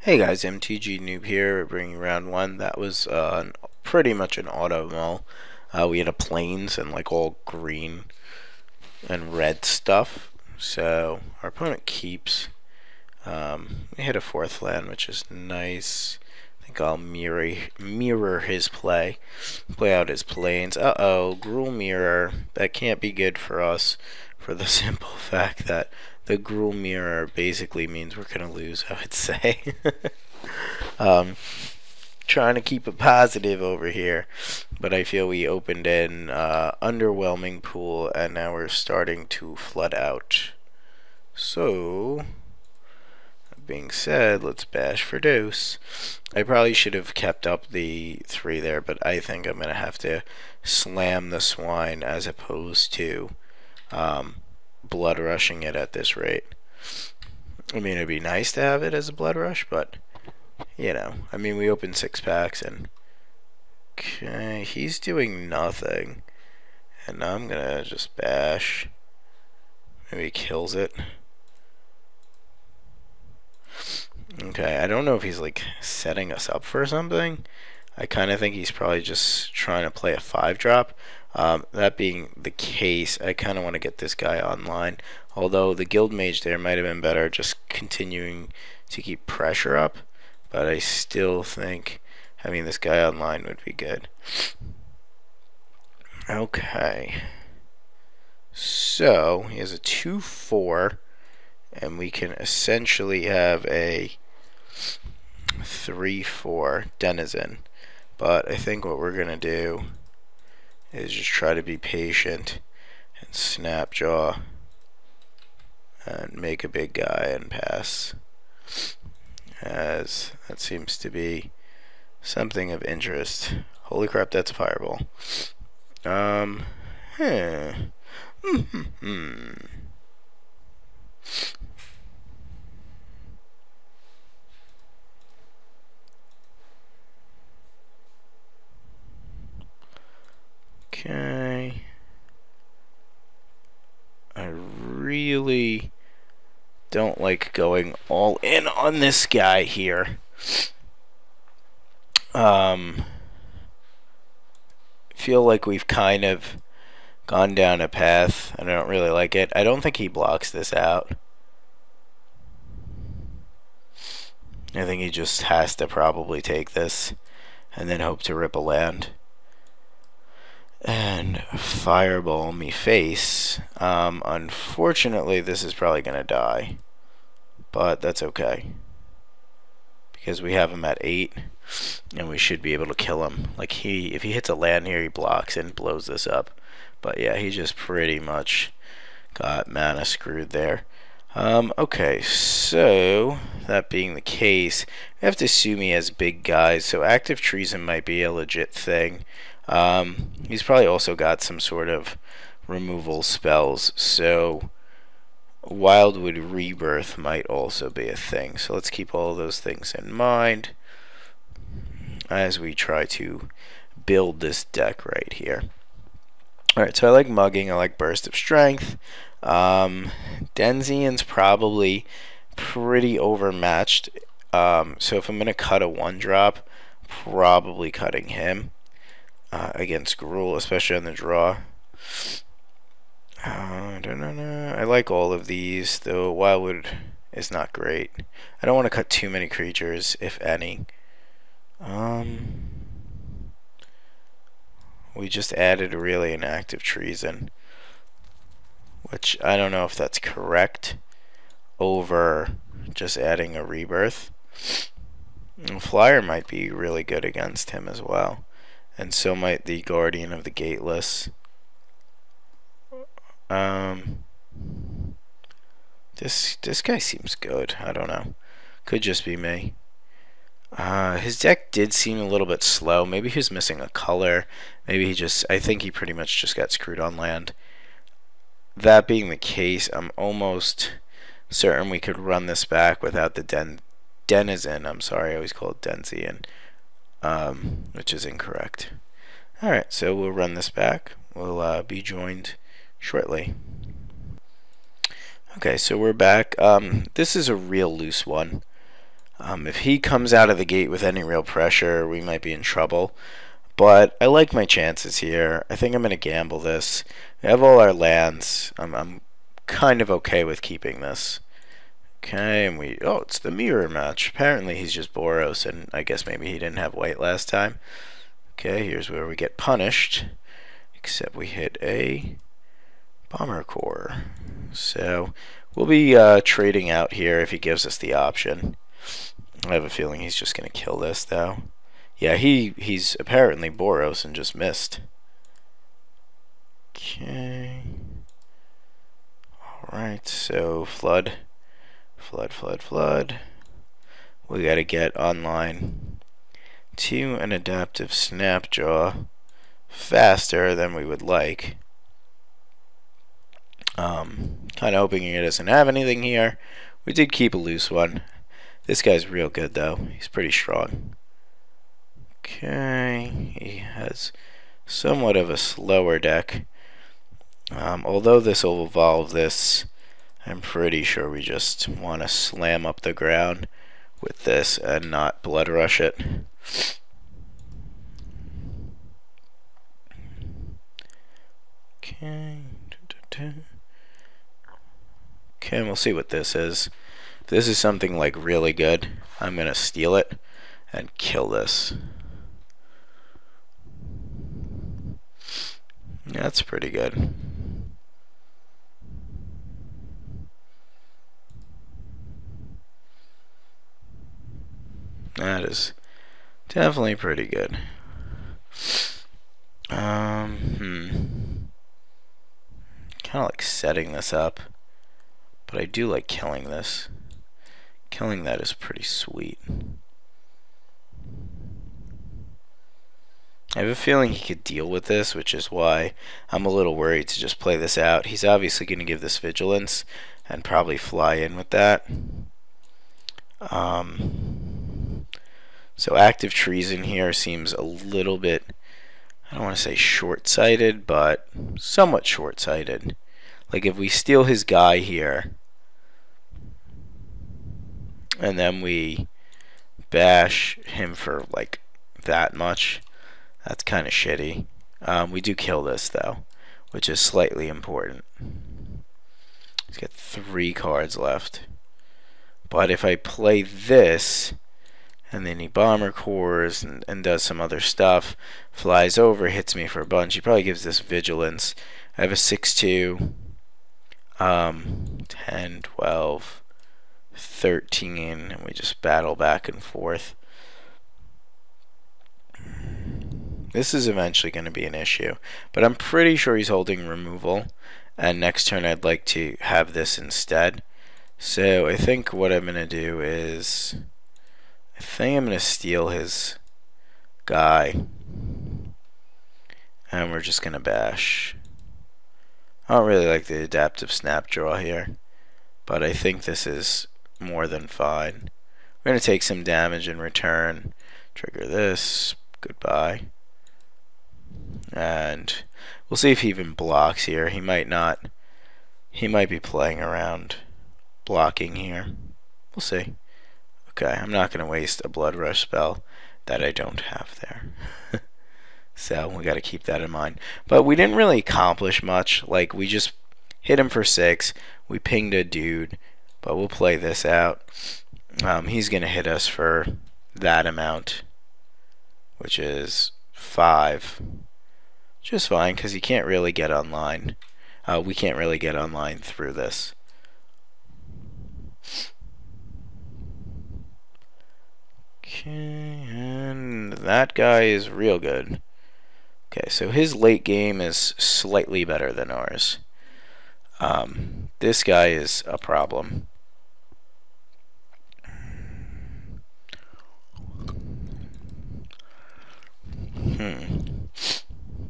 Hey guys, mtgnoob here, bringing round one. That was pretty much an auto mull. We had a plains and like all green and red stuff. So our opponent keeps. We hit a fourth land, which is nice. I think I'll mirror his play out his plains. Gruul mirror. That can't be good for us, for the simple fact that the Gruul mirror basically means we're gonna lose, I would say. Trying to keep it positive over here, but I feel we opened an underwhelming pool and now we're starting to flood out. So that being said, let's bash for dose. I probably should have kept up the 3 there, but I think I'm gonna have to slam the swine as opposed to blood rushing it at this rate. I mean, it'd be nice to have it as a blood rush, but you know, I mean, we opened 6 packs and okay, he's doing nothing, and I'm gonna just bash. Maybe he kills it. Okay, I don't know if he's like setting us up for something. I kind of think he's probably just trying to play a 5-drop. That being the case, I kind of want to get this guy online. Although the guild mage there might have been better, just continuing to keep pressure up. But I still think having this guy online would be good. Okay. So he has a 2/4, and we can essentially have a 3/4 denizen. But I think what we're gonna do is just try to be patient and snap jaw and make a big guy and pass, as that seems to be something of interest. Holy crap, that's a fireball. Okay. I really don't like going all in on this guy here. Feel like we've kind of gone down a path and I don't really like it. I don't think he blocks this out. I think he just has to probably take this and then hope to rip a land and fireball me face. Unfortunately, this is probably gonna die, but that's okay because we have him at 8 and we should be able to kill him. Like, if he hits a land here, he blocks and blows this up. But yeah, he just pretty much got mana screwed there. Okay, so that being the case, we have to assume he has big guys, so active treason might be a legit thing. He's probably also got some sort of removal spells, so Wildwood Rebirth might also be a thing. So let's keep all those things in mind as we try to build this deck right here. Alright, so I like mugging, I like burst of strength. Denzian's probably pretty overmatched, so if I'm going to cut a 1-drop, probably cutting him against Gruul, especially on the draw. I don't know. I like all of these, though Wildwood is not great. I don't want to cut too many creatures, if any. We just added really an active treason, which I don't know if that's correct over just adding a rebirth. Flyer might be really good against him as well, and so might the Guardian of the Gateless. This guy seems good. I don't know. Could just be me. His deck did seem a little bit slow. Maybe he was missing a color. Maybe he just, I think he pretty much just got screwed on land. That being the case, I'm almost certain we could run this back without the denizen. I'm sorry, I always call it Denzian, which is incorrect. Alright, so we'll run this back. We'll be joined shortly. Okay, so we're back. This is a real loose one. If he comes out of the gate with any real pressure, we might be in trouble. But I like my chances here. I think I'm going to gamble this. We have all our lands. I'm kind of okay with keeping this. Okay, and oh, it's the mirror match. Apparently he's just Boros, and I guess maybe he didn't have white last time. Okay, here's where we get punished. Except we hit a bomber core. So we'll be trading out here if he gives us the option. I have a feeling he's just going to kill this, though. Yeah, he's apparently Boros and just missed. Okay. Alright, so flood. We gotta get online to an adaptive snapjaw faster than we would like. Kind of hoping he doesn't have anything here. We did keep a loose one. This guy's real good, though. He's pretty strong. Okay, he has somewhat of a slower deck. Although this will evolve this, I'm pretty sure we just want to slam up the ground with this and not blood rush it. Okay. Okay, and we'll see what this is. If this is something like really good, I'm going to steal it and kill this. That's pretty good. That is definitely pretty good. Kind of like setting this up, but I do like killing this. Killing that is pretty sweet. I have a feeling he could deal with this, which is why I'm a little worried to just play this out. He's obviously going to give this vigilance and probably fly in with that. So active treason here seems a little bit, I don't want to say short-sighted, but somewhat short-sighted. Like if we steal his guy here, and then we bash him for like that much, that's kind of shitty. We do kill this though, which is slightly important. He's got 3 cards left. But if I play this, and then he bomber cores and does some other stuff, flies over, hits me for a bunch, he probably gives this vigilance. I have a 6-2, 10, 12, 13, and we just battle back and forth. This is eventually going to be an issue, but I'm pretty sure he's holding removal, and next turn I'd like to have this instead. So I think what I'm going to do is, I think I'm going to steal his guy, and we're just going to bash. I don't really like the adaptive snap draw here, but I think this is more than fine. We're going to take some damage in return, trigger this, goodbye. And we'll see if he even blocks here. He might not. He might be playing around blocking here. We'll see. Okay, I'm not going to waste a blood rush spell that I don't have there. So we got to keep that in mind. But we didn't really accomplish much. Like, we just hit him for 6. We pinged a dude. But we'll play this out. He's going to hit us for that amount, which is 5. Just fine, because he can't really get online. We can't really get online through this. Okay, and that guy is real good. Okay, so his late game is slightly better than ours. This guy is a problem.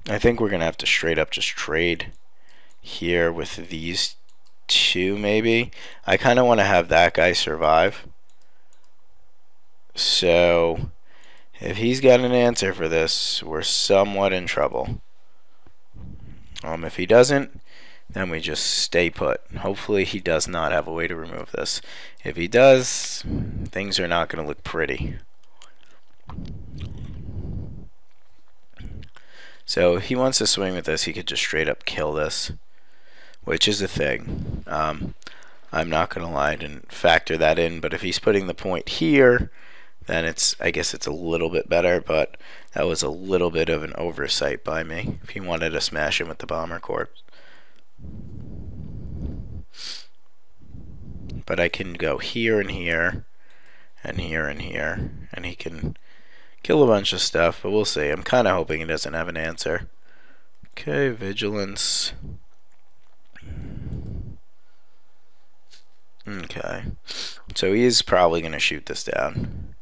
I think we're gonna have to straight up just trade here with these 2 maybe. I kind of want to have that guy survive. So if he's got an answer for this, we're somewhat in trouble. If he doesn't, then we just stay put. Hopefully he does not have a way to remove this. If he does, things are not going to look pretty. So if he wants to swing with this, he could just straight up kill this, which is a thing. I'm not going to lie, I didn't factor that in, but if he's putting the point here, then I guess it's a little bit better, but that was a little bit of an oversight by me if he wanted to smash him with the Bomber Corpse. But I can go here and here, and here and here, and he can kill a bunch of stuff, but we'll see. I'm kind of hoping he doesn't have an answer. Okay, Vigilance. Okay, so he is probably going to shoot this down.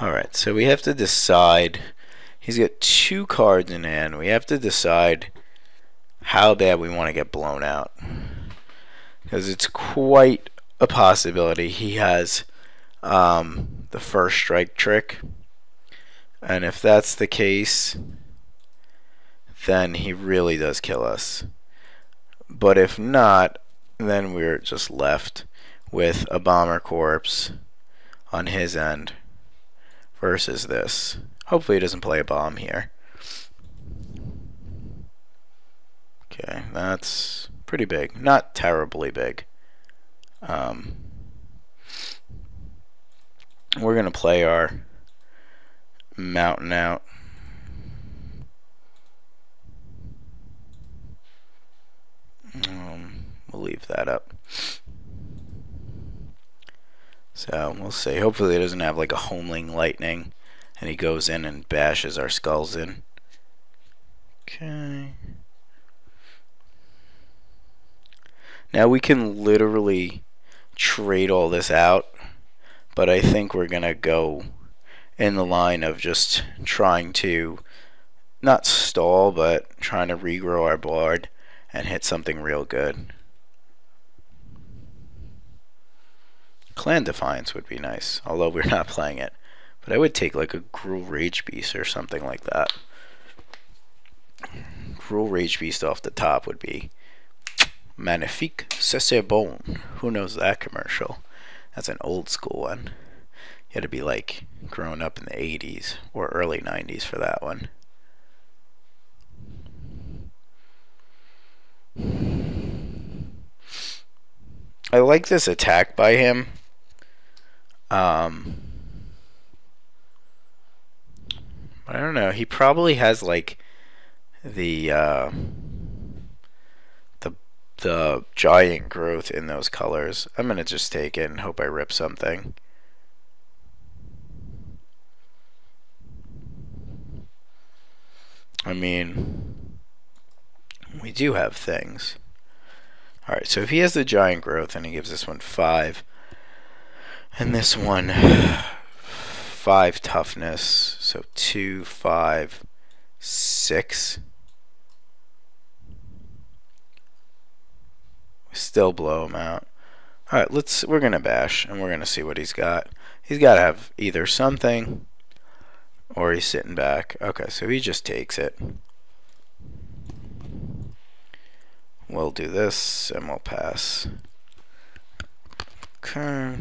Alright, so we have to decide. He's got 2 cards in hand. We have to decide how bad we want to get blown out, because it's quite a possibility he has the first strike trick, and if that's the case, then he really does kill us. But if not, then we're just left with a Bomber Corpse on his end versus this. Hopefully he doesn't play a bomb here. Okay, that's pretty big. Not terribly big. We're going to play our mountain out. We'll leave that up. So we'll see. Hopefully it doesn't have like a Homeling Lightning and he goes in and bashes our skulls in. Okay. Now we can literally trade all this out, but I think we're gonna go in the line of just trying to not stall, but trying to regrow our board and hit something real good. Clan Defiance would be nice, although we're not playing it. But I would take like a Gruul Rage Beast or something like that. Gruul Rage Beast off the top would be magnifique, c'est bon. Who knows that commercial? That's an old school one. You had to be like grown up in the 80s or early 90s for that one. I like this attack by him. I don't know. He probably has like the giant growth in those colors. I'm gonna just take it and hope I rip something. I mean, we do have things. Alright, so if he has the giant growth and he gives this one 5 and this one 5 toughness, so 2, 5, 6. We still blow him out. Alright, we're gonna bash and we're gonna see what he's got. He's gotta have either something or he's sitting back. Okay, so he just takes it. We'll do this and we'll pass. Okay.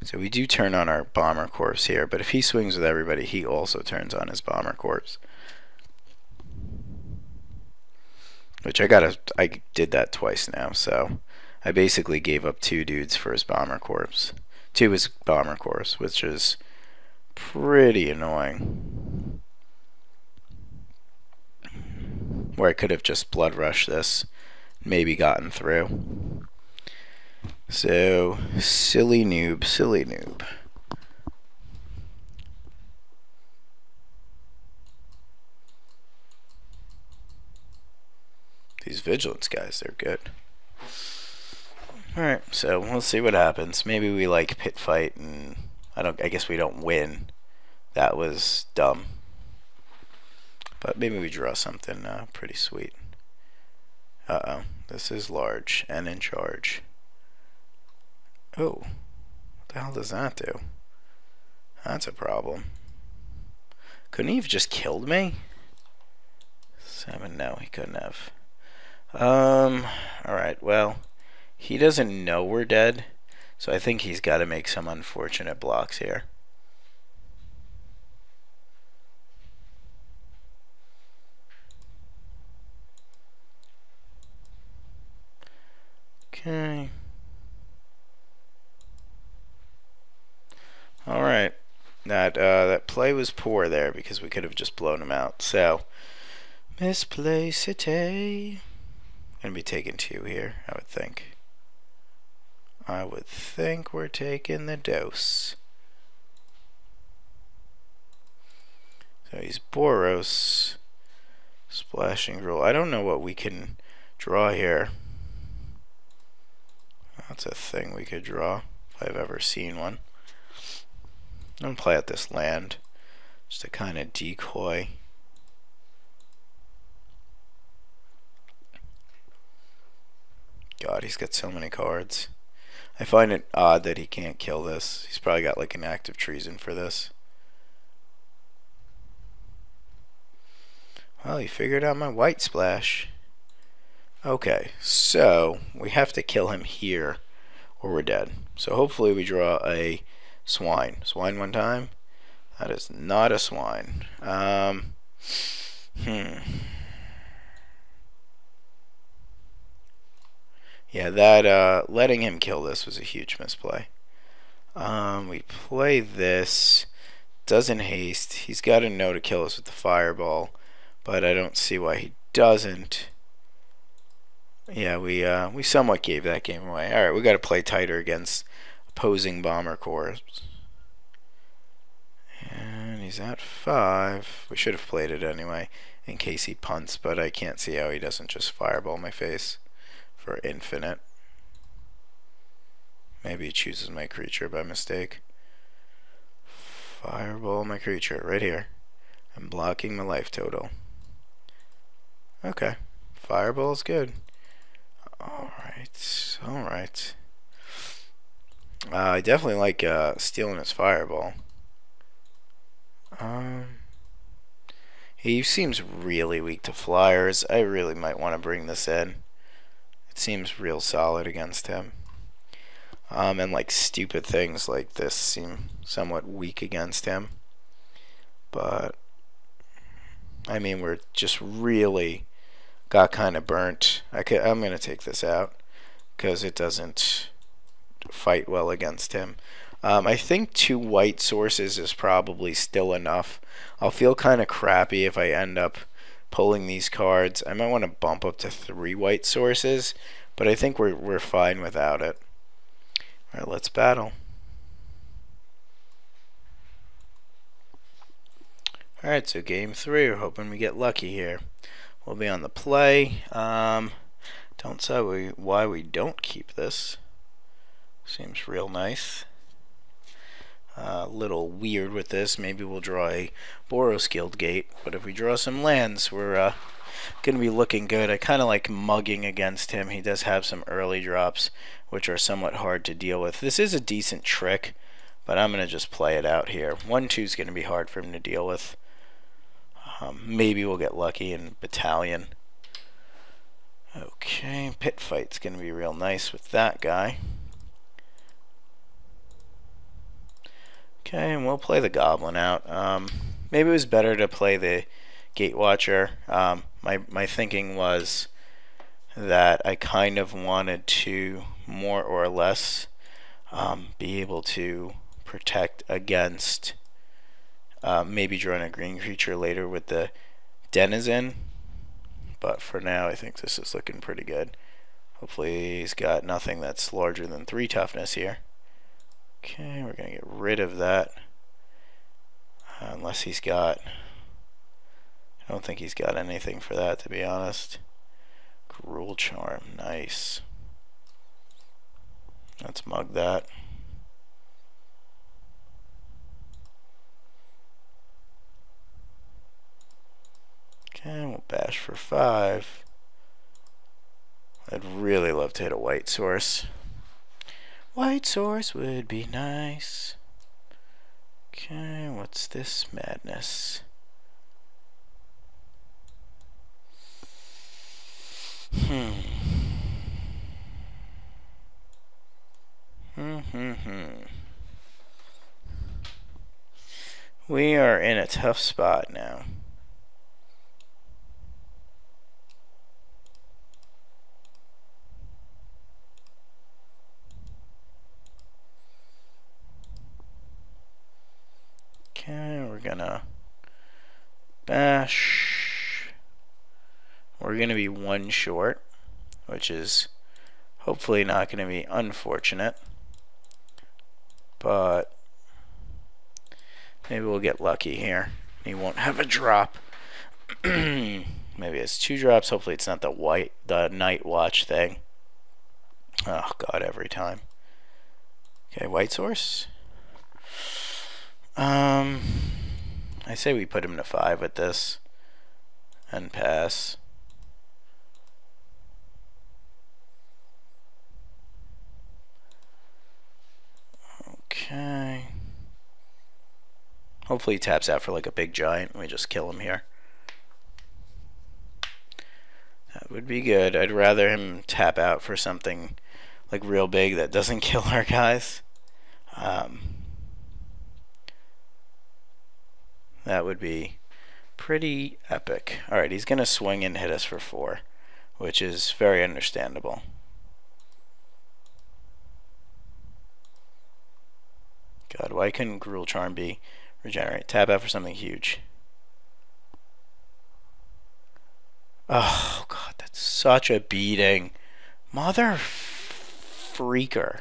So we do turn on our Bomber Corpse here, but if he swings with everybody, he also turns on his Bomber Corpse. Which I did that twice now, so I basically gave up 2 dudes for his Bomber Corpse. 2 his Bomber Corpse, which is pretty annoying. Where I could have just blood rushed this, maybe gotten through. So, silly noob, silly noob. These Vigilance guys, they're good. Alright, so we'll see what happens. Maybe we like pit fight and I guess we don't win. That was dumb. But maybe we draw something pretty sweet. Uh-oh, this is large and in charge. Oh, what the hell does that do? That's a problem. Couldn't he have just killed me? 7, no, he couldn't have. Alright, well, he doesn't know we're dead, so I think he's got to make some unfortunate blocks here. Okay. Alright. That play was poor there because we could have just blown him out. So, misplay city. Gonna be taking 2 here, I would think. I would think we're taking the dose. So he's Boros. Splashing rule. I don't know what we can draw here. That's a thing we could draw, if I've ever seen one. I'm gonna play at this land, just to kind of decoy. God, he's got so many cards. I find it odd that he can't kill this. He's probably got like an act of treason for this. Well, he figured out my white splash. Okay, so we have to kill him here or we're dead. So hopefully we draw a swine. Swine one time? That is not a swine. Yeah, that letting him kill this was a huge misplay. We play this. Doesn't haste. He's got to know to kill us with the fireball, but I don't see why he doesn't. Yeah, we somewhat gave that game away. All right, we got to play tighter against opposing bomber corps. And he's at 5. We should have played it anyway in case he punts, but I can't see how he doesn't just fireball my face for infinite. Maybe he chooses my creature by mistake. Fireball my creature right here. I'm blocking my life total. Okay, fireball's good. Alright. I definitely like stealing his fireball. He seems really weak to flyers. I really might want to bring this in. It seems real solid against him. And like stupid things like this seem somewhat weak against him. But I mean, we're just really got kind of burnt. I'm going to take this out because it doesn't fight well against him. I think 2 white sources is probably still enough. I'll feel kind of crappy if I end up pulling these cards. I might want to bump up to 3 white sources, but I think we're fine without it. Alright, let's battle. Alright, so game 3. We're hoping we get lucky here. We'll be on the play. Don't say why we don't keep this. Seems real nice. A little weird with this. Maybe we'll draw a Boros Guild Gate, but if we draw some lands, we're going to be looking good. I kind of like mugging against him. He does have some early drops, which are somewhat hard to deal with. This is a decent trick, but I'm going to just play it out here. 1-2 is going to be hard for him to deal with. Maybe we'll get lucky in Battalion. Okay, Pit Fight's going to be real nice with that guy. Okay, and we'll play the Goblin out. Maybe it was better to play the Gatewatcher. My thinking was that I kind of wanted to more or less be able to protect against maybe drawing a green creature later with the Denizen. But for now, I think this is looking pretty good. Hopefully he's got nothing that's larger than 3 toughness here. Okay, we're going to get rid of that. Unless he's got... I don't think he's got anything for that, to be honest. Cruel Charm, nice. Let's mug that. Okay, we'll bash for 5. I'd really love to hit a white source. White source would be nice. Okay, what's this madness? We are in a tough spot now. Okay, we're gonna bash. We're gonna be one short, which is hopefully not gonna be unfortunate, but maybe we'll get lucky here. He won't have a drop. Maybe it's 2 drops. Hopefully it's not the night watch thing. Oh god, every time. Okay, white source. I say we put him to 5 with this and pass. Okay. Hopefully he taps out for like a big giant and we just kill him here. That would be good. I'd rather him tap out for something like real big that doesn't kill our guys. That would be pretty epic. Alright, he's gonna swing and hit us for 4, which is very understandable. God, why couldn't Gruel Charm be regenerate? Tap out for something huge. Oh god, that's such a beating. Mother freaker.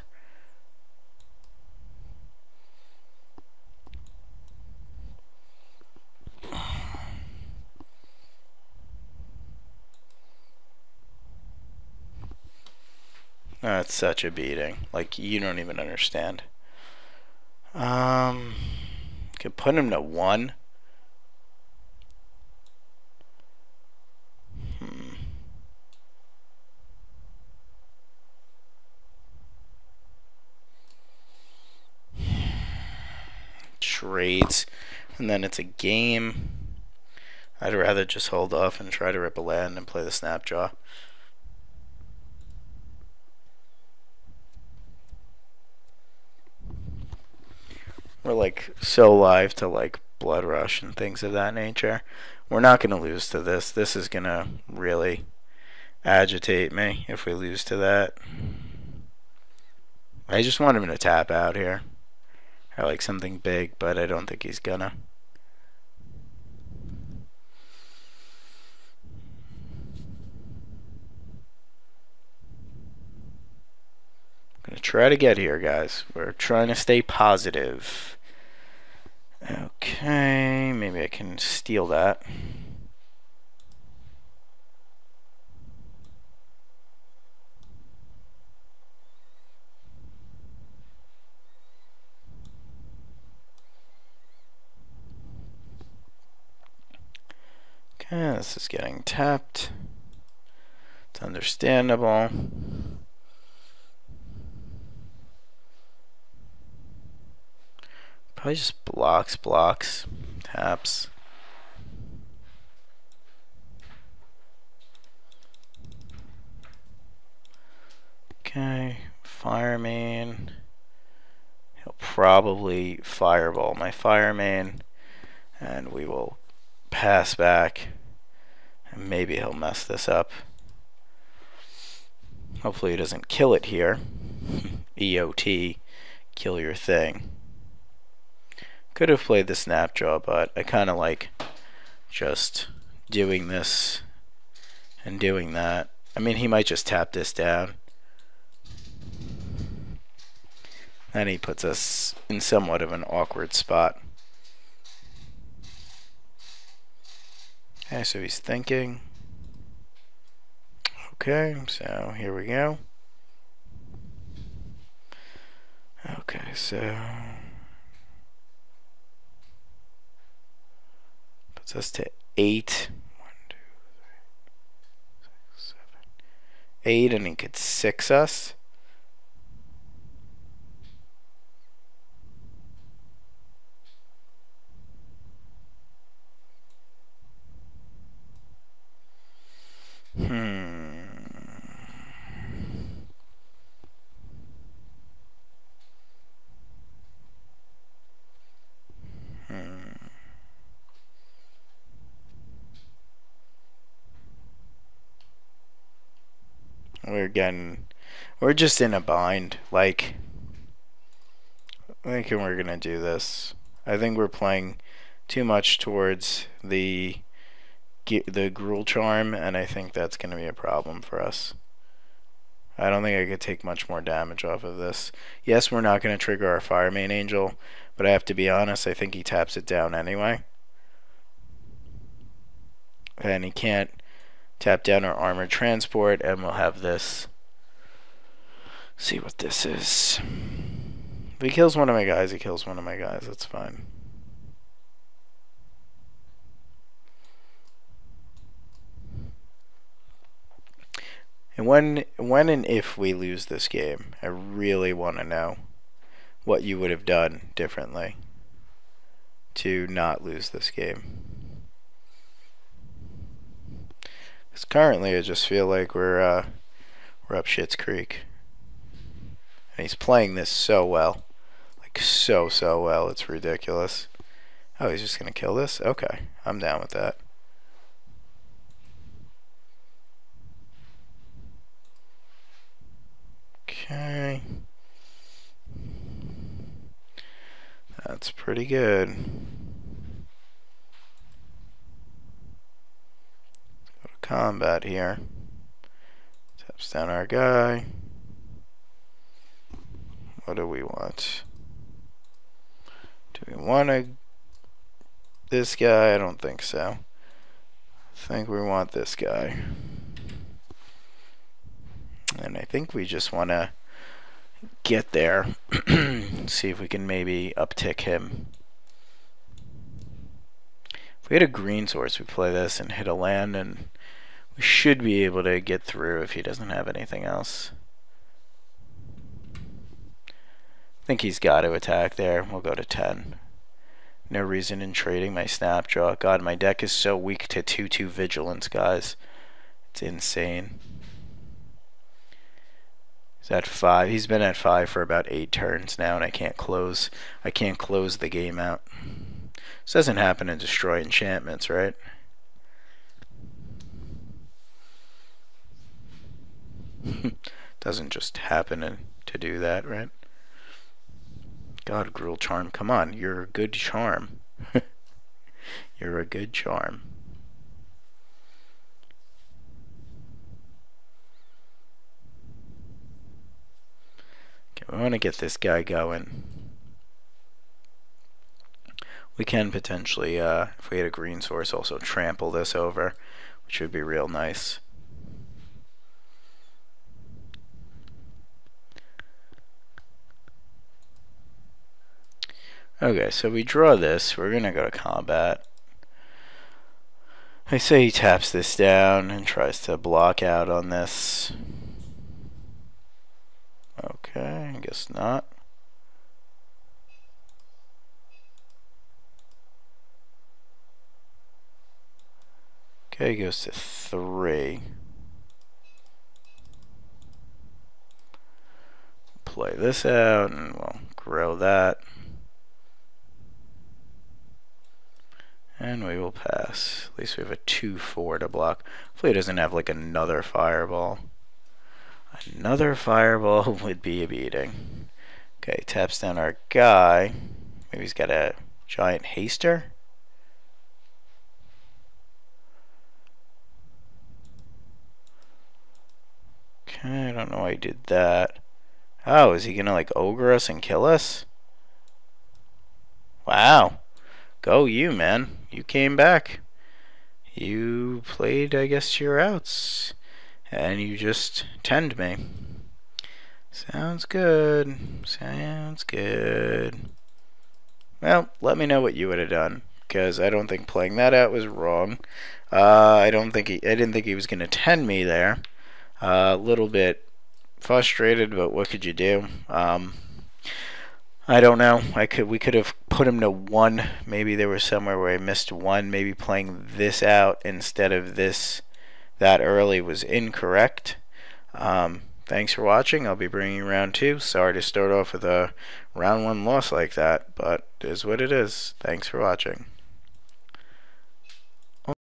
That's such a beating. Like, you don't even understand. Could put him to 1. Trades, and then it's a game. I'd rather just hold off and try to rip a land and play the Snapjaw. We're like so live to like Blood Rush and things of that nature. We're not going to lose to this. This is going to really agitate me if we lose to that. I just want him to tap out here. Or like something big, but I don't think he's gonna. I'm gonna try to get here, guys. We're trying to stay positive. Okay, maybe I can steal that. Okay, this is getting tapped. It's understandable. Probably just blocks, taps. Okay, Fireman. He'll probably fireball my Fireman, and we will pass back, and maybe he'll mess this up. Hopefully he doesn't kill it here. EOT, kill your thing. Could have played the Snapjaw, but I kind of like just doing this and doing that. I mean, he might just tap this down. And he puts us in somewhat of an awkward spot. Okay, so he's thinking. Okay, so here we go. Okay, so puts us to 8. 1, 2, 3, 6, 7, 8, and he could 6 us. we're just in a bind. Like, I think we're gonna do this. I think we're playing too much towards the Gruul charm, and I think that's gonna be a problem for us. I don't think I could take much more damage off of this. Yes, we're not gonna trigger our Firemane Angel, but I have to be honest, I think he taps it down anyway. And he can't tap down our Armored Transport, and we'll have this. See what this is. If he kills one of my guys, he kills one of my guys. That's fine. And when and if we lose this game, I really want to know what you would have done differently to not lose this game. Because currently I just feel like we're up shit's creek. And he's playing this so well. Like so well, it's ridiculous. Oh, he's just gonna kill this? Okay, I'm down with that. Okay. That's pretty good. Let's go to combat here. Taps down our guy. What do we want? Do we want this guy? I don't think so. I think we want this guy. And I think we just want to get there. See if we can maybe uptick him. If we had a green source, we play this and hit a land, and we should be able to get through if he doesn't have anything else. I think he's got to attack there. We'll go to 10. No reason in trading my Snapjaw. God, my deck is so weak to 2/2 Vigilance, guys. It's insane. He's at 5. He's been at 5 for about 8 turns now, and I can't close the game out. This doesn't happen in Destroy Enchantments, right? Doesn't just happen to do that, right? God, Gruul charm. Come on, you're a good charm. You're a good charm. Okay, we want to get this guy going. We can potentially, if we had a green source, also trample this over, which would be real nice. Okay, so we draw this. We're going to go to combat. I say he taps this down and tries to block out on this. Okay, I guess not. Okay, he goes to 3. Play this out and we'll grow that. And we will pass. At least we have a 2/4 to block. Hopefully it doesn't have like another fireball. Another fireball would be a beating. Okay, taps down our guy. Maybe he's got a giant haster. Okay, I don't know why he did that. Oh, is he gonna like ogre us and kill us? Wow. Go you, man. You came back. You played, I guess, your outs. And you just tend me. Sounds good. Sounds good. Well, let me know what you would have done, because I don't think playing that out was wrong. I didn't think he was going to tend me there. A little bit frustrated, but what could you do? I don't know. We could have put him to 1. Maybe there was somewhere where I missed 1. Maybe playing this out instead of this that early was incorrect. Thanks for watching. I'll be bringing round 2. Sorry to start off with a round 1 loss like that, but it is what it is. Thanks for watching.